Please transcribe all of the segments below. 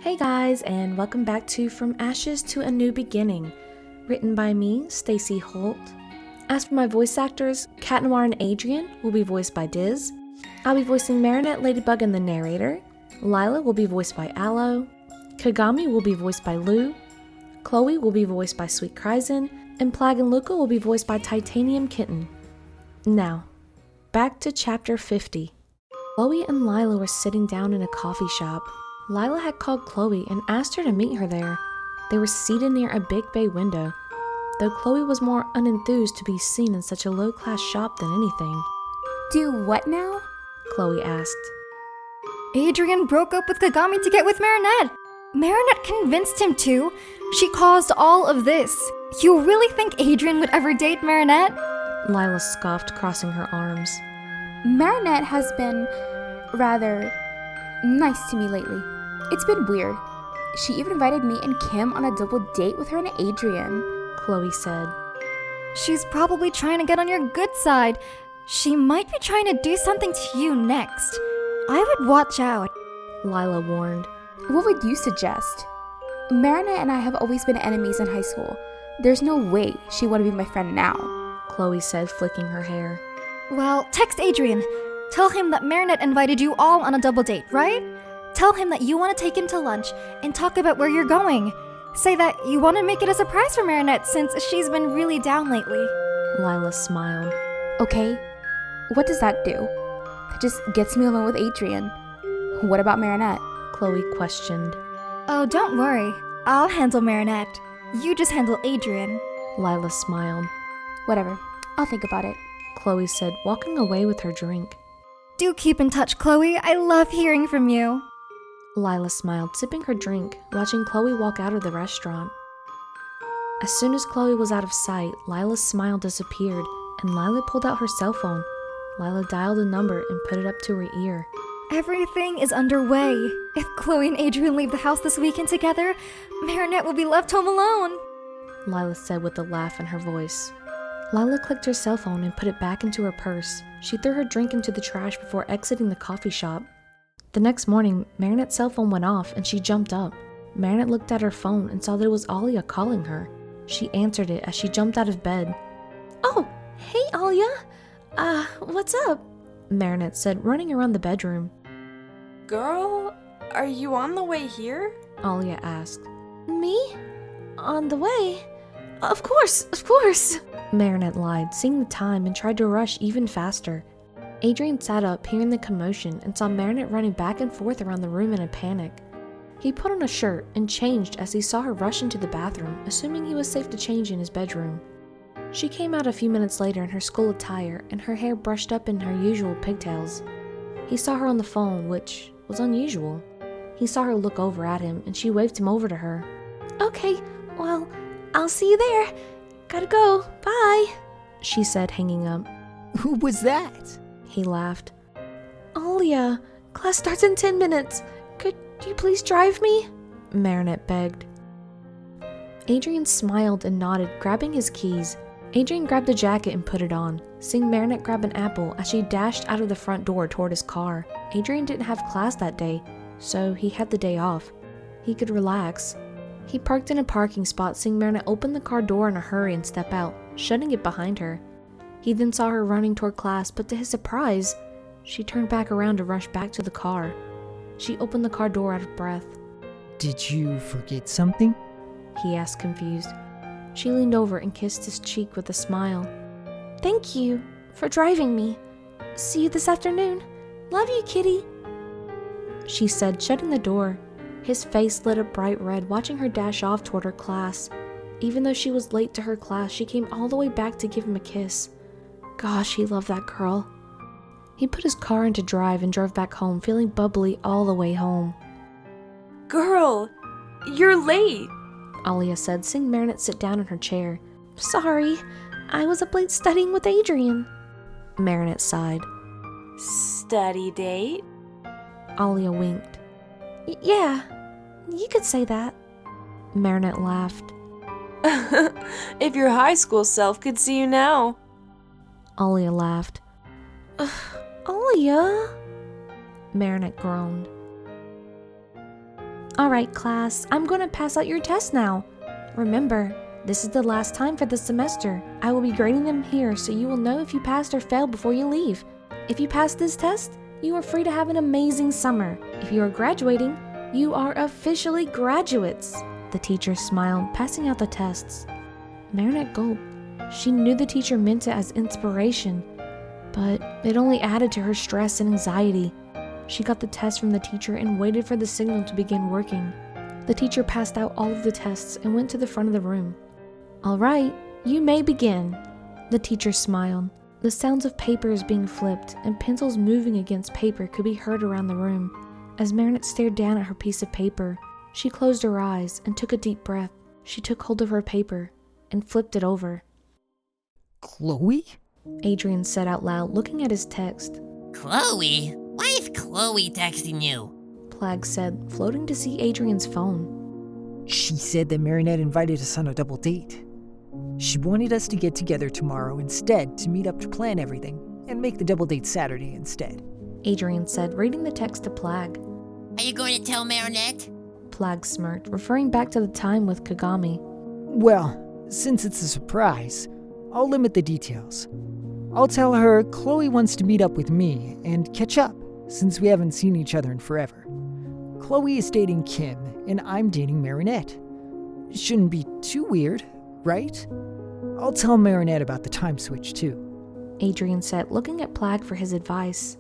Hey guys, and welcome back to From Ashes to a New Beginning, written by me, Stacey Holt. As for my voice actors, Cat Noir and Adrien will be voiced by Diz. I'll be voicing Marinette, Ladybug, and the Narrator. Lila will be voiced by Aloe. Kagami will be voiced by Lou. Chloe will be voiced by Sweet Kryzen, and Plagg and Luka will be voiced by TitaniumKitten. Now, back to chapter 50. Chloe and Lila were sitting down in a coffee shop. Lila had called Chloe and asked her to meet her there. They were seated near a big bay window, though Chloe was more unenthused to be seen in such a low-class shop than anything. Do what now? Chloe asked. Adrien broke up with Kagami to get with Marinette. Marinette convinced him to. She caused all of this. You really think Adrien would ever date Marinette? Lila scoffed, crossing her arms. Marinette has been rather nice to me lately. It's been weird. She even invited me and Kim on a double date with her and Adrien. Chloe said. She's probably trying to get on your good side. She might be trying to do something to you next. I would watch out. Lila warned. What would you suggest? Marinette and I have always been enemies in high school. There's no way she would be my friend now. Chloe said, flicking her hair. Well, text Adrien. Tell him that Marinette invited you all on a double date, right? Tell him that you want to take him to lunch and talk about where you're going. Say that you want to make it a surprise for Marinette since she's been really down lately. Lila smiled. Okay, what does that do? That just gets me alone with Adrien. What about Marinette? Chloe questioned. Oh, don't worry. I'll handle Marinette. You just handle Adrien. Lila smiled. Whatever, I'll think about it. Chloe said, walking away with her drink. Do keep in touch, Chloe. I love hearing from you. Lila smiled, sipping her drink, watching Chloe walk out of the restaurant. As soon as Chloe was out of sight, Lila's smile disappeared, and Lila pulled out her cell phone. Lila dialed a number and put it up to her ear. Everything is underway. If Chloe and Adrien leave the house this weekend together, Marinette will be left home alone. Lila said with a laugh in her voice. Lila clicked her cell phone and put it back into her purse. She threw her drink into the trash before exiting the coffee shop. The next morning, Marinette's cell phone went off and she jumped up. Marinette looked at her phone and saw that it was Alia calling her. She answered it as she jumped out of bed. Oh, hey Alia. What's up? Marinette said, running around the bedroom. Girl, are you on the way here? Alia asked. Me? On the way? Of course. Marinette lied, seeing the time and tried to rush even faster. Adrien sat up, hearing the commotion, and saw Marinette running back and forth around the room in a panic. He put on a shirt and changed as he saw her rush into the bathroom, assuming he was safe to change in his bedroom. She came out a few minutes later in her school attire and her hair brushed up in her usual pigtails. He saw her on the phone, which was unusual. He saw her look over at him and she waved him over to her. Okay, well, I'll see you there. Gotta go, bye, she said, hanging up. Who was that? He laughed. Alia, class starts in 10 minutes. Could you please drive me? Marinette begged. Adrien smiled and nodded, grabbing his keys. Adrien grabbed the jacket and put it on, seeing Marinette grab an apple as she dashed out of the front door toward his car. Adrien didn't have class that day, so he had the day off. He could relax. He parked in a parking spot, seeing Marinette open the car door in a hurry and step out, shutting it behind her. He then saw her running toward class, but to his surprise, she turned back around to rush back to the car. She opened the car door out of breath. Did you forget something? He asked, confused. She leaned over and kissed his cheek with a smile. Thank you for driving me. See you this afternoon. Love you, kitty, she said, shutting the door. His face lit up bright red, watching her dash off toward her class. Even though she was late to her class, she came all the way back to give him a kiss. Gosh, he loved that girl. He put his car into drive and drove back home, feeling bubbly all the way home. Girl, you're late, Alia said, seeing Marinette sit down in her chair. Sorry, I was up late studying with Adrien. Marinette sighed. Study date? Alia winked. Yeah, you could say that. Marinette laughed. If your high school self could see you now. Alia laughed. Alia? Marinette groaned. Alright, class, I'm gonna pass out your test now. Remember, this is the last time for the semester. I will be grading them here so you will know if you passed or failed before you leave. If you pass this test, you are free to have an amazing summer. If you are graduating, you are officially graduates. The teacher smiled, passing out the tests. Marinette gulped. She knew the teacher meant it as inspiration, but it only added to her stress and anxiety. She got the test from the teacher and waited for the signal to begin working. The teacher passed out all of the tests and went to the front of the room. All right, you may begin. The teacher smiled. The sounds of papers being flipped and pencils moving against paper could be heard around the room. As Marinette stared down at her piece of paper, she closed her eyes and took a deep breath. She took hold of her paper and flipped it over. Chloe? Adrien said out loud, looking at his text. Chloe? Why is Chloe texting you? Plagg said, floating to see Adrien's phone. She said that Marinette invited us on a double date. She wanted us to get together tomorrow instead to meet up to plan everything and make the double date Saturday instead. Adrien said, reading the text to Plagg. Are you going to tell Marinette? Plagg smirked, referring back to the time with Kagami. Well, since it's a surprise, I'll limit the details. I'll tell her Chloe wants to meet up with me and catch up, since we haven't seen each other in forever. Chloe is dating Kim, and I'm dating Marinette. It shouldn't be too weird, right? I'll tell Marinette about the time switch, too. Adrien said, looking at Plagg for his advice.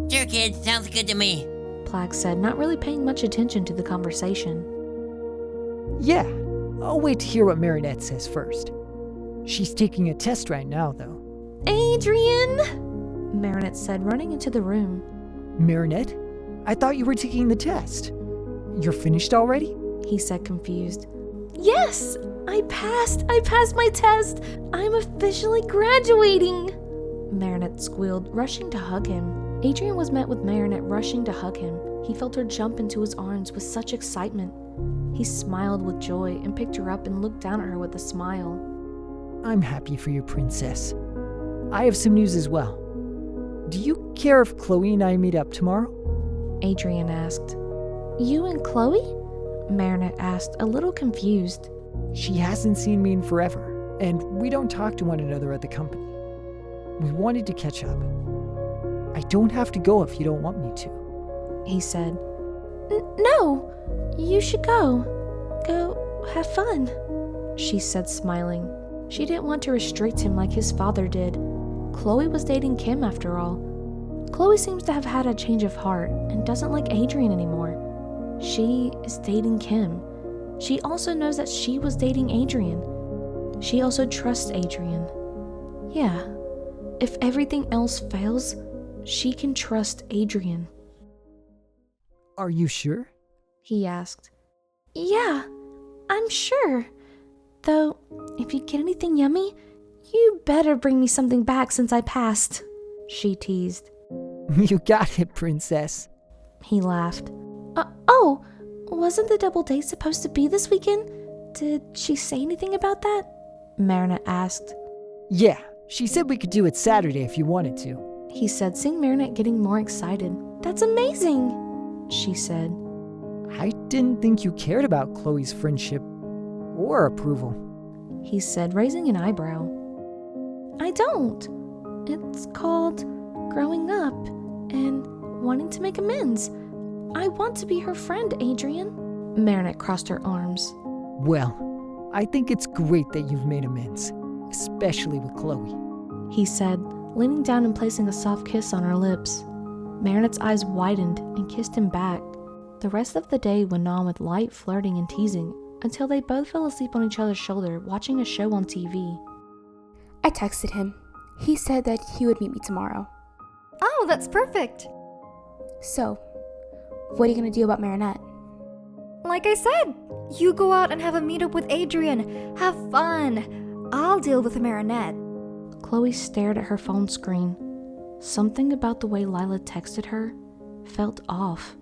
Sure, kid. Sounds good to me. Plagg said, not really paying much attention to the conversation. Yeah, I'll wait to hear what Marinette says first. She's taking a test right now, though. Adrien! Marinette said, running into the room. Marinette? I thought you were taking the test. You're finished already? He said, confused. Yes! I passed my test! I'm officially graduating! Marinette squealed, rushing to hug him. Adrien was met with Marinette rushing to hug him. He felt her jump into his arms with such excitement. He smiled with joy and picked her up and looked down at her with a smile. I'm happy for you, princess. I have some news as well. Do you care if Chloe and I meet up tomorrow? Adrien asked. You and Chloe? Marinette asked, a little confused. She hasn't seen me in forever, and we don't talk to one another at the company. We wanted to catch up. I don't have to go if you don't want me to. He said. No, you should go. Go have fun. She said, smiling. She didn't want to restrict him like his father did. Chloe was dating Kim after all. Chloe seems to have had a change of heart and doesn't like Adrien anymore. She is dating Kim. She also knows that she was dating Adrien. She also trusts Adrien. Yeah, if everything else fails, she can trust Adrien. Are you sure? He asked. Yeah, I'm sure. Though, if you get anything yummy, you better bring me something back since I passed. She teased. You got it, princess. He laughed. Oh, wasn't the double date supposed to be this weekend? Did she say anything about that? Marinette asked. Yeah, she said we could do it Saturday if you wanted to. He said, seeing Marinette getting more excited. That's amazing, she said. I didn't think you cared about Chloe's friendship or approval. He said, raising an eyebrow. I don't. It's called growing up and wanting to make amends. I want to be her friend, Adrien. Marinette crossed her arms. Well, I think it's great that you've made amends, especially with Chloe. He said, leaning down and placing a soft kiss on her lips. Marinette's eyes widened and kissed him back. The rest of the day went on with light flirting and teasing until they both fell asleep on each other's shoulder watching a show on TV. I texted him. He said that he would meet me tomorrow. Oh, that's perfect. So, what are you going to do about Marinette? Like I said, you go out and have a meetup with Adrien. Have fun. I'll deal with Marinette. Chloe stared at her phone screen. Something about the way Lila texted her felt off.